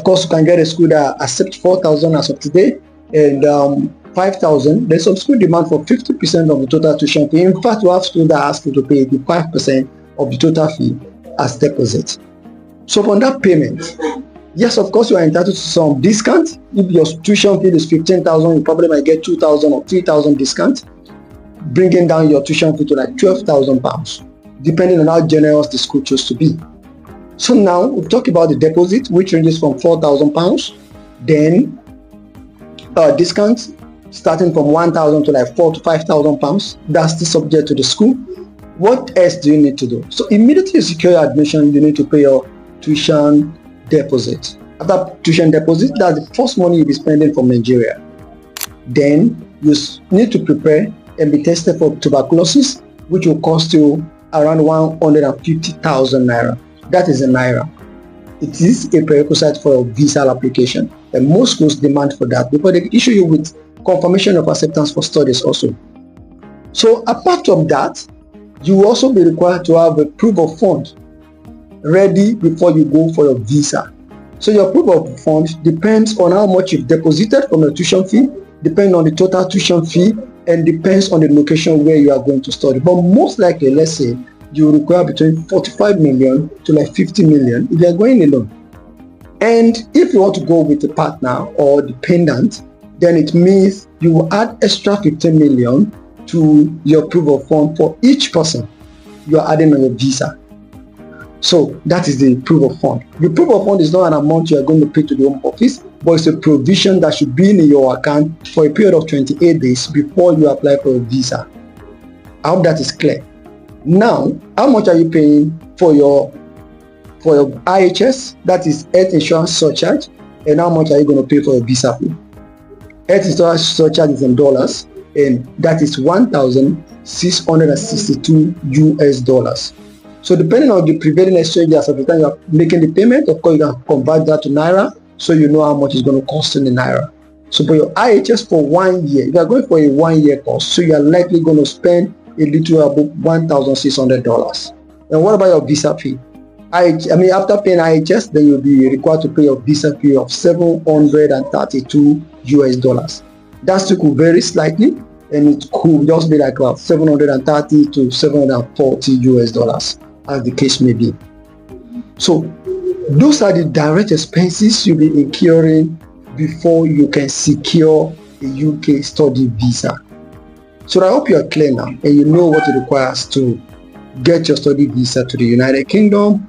course, you can get a school that accepts 4,000 as of today, and 5,000. There's some school demand for 50% of the total tuition fee. In fact, you have schools that ask you to pay 85% of the total fee as deposit. So upon that payment, yes, of course, you are entitled to some discount. If your tuition fee is 15,000, you probably might get 2,000 or 3,000 discount, bringing down your tuition fee to like £12,000, depending on how generous the school chose to be. So now we've talked about the deposit, which ranges from £4,000. Then discounts starting from 1,000 to like £4,000 to £5,000. That's the subject to the school. What else do you need to do? So immediately you secure your admission, you need to pay your tuition deposit. After tuition deposit, that's the first money you'll be spending from Nigeria. Then you need to prepare and be tested for tuberculosis, which will cost you around 150,000 naira. That is in naira. It is a prerequisite for a visa application, and most schools demand for that before they issue you with confirmation of acceptance for studies also. So apart from that, you will also be required to have a proof of fund ready before you go for your visa. So your proof of funds depends on how much you've deposited from your tuition fee, depends on the total tuition fee, and depends on the location where you are going to study. But most likely, let's say, you require between 45 million to like 50 million if you are going alone. And if you want to go with a partner or dependent, then it means you will add extra 15 million to your proof of fund for each person you are adding on your visa. So that is the proof of fund. The proof of fund is not an amount you are going to pay to the Home Office, but it's a provision that should be in your account for a period of 28 days before you apply for a visa. I hope that is clear. Now, how much are you paying for your IHS, that is Health Insurance Surcharge, and how much are you going to pay for your visa fee? Health Insurance Surcharge is in dollars, and that is $1,662. So depending on the prevailing exchange as of the time you are making the payment, of course you can convert that to naira, so you know how much it's going to cost in the naira. So for your IHS for 1 year, if you are going for a 1 year course, so you are likely going to spend a little above $1,600. And what about your visa fee? After paying IHS, then you'll be required to pay your visa fee of $732. That still could vary slightly, and it could just be like about $730 to $740, as the case may be. So those are the direct expenses you'll be incurring before you can secure a UK study visa. So I hope you are clear now and you know what it requires to get your study visa to the United Kingdom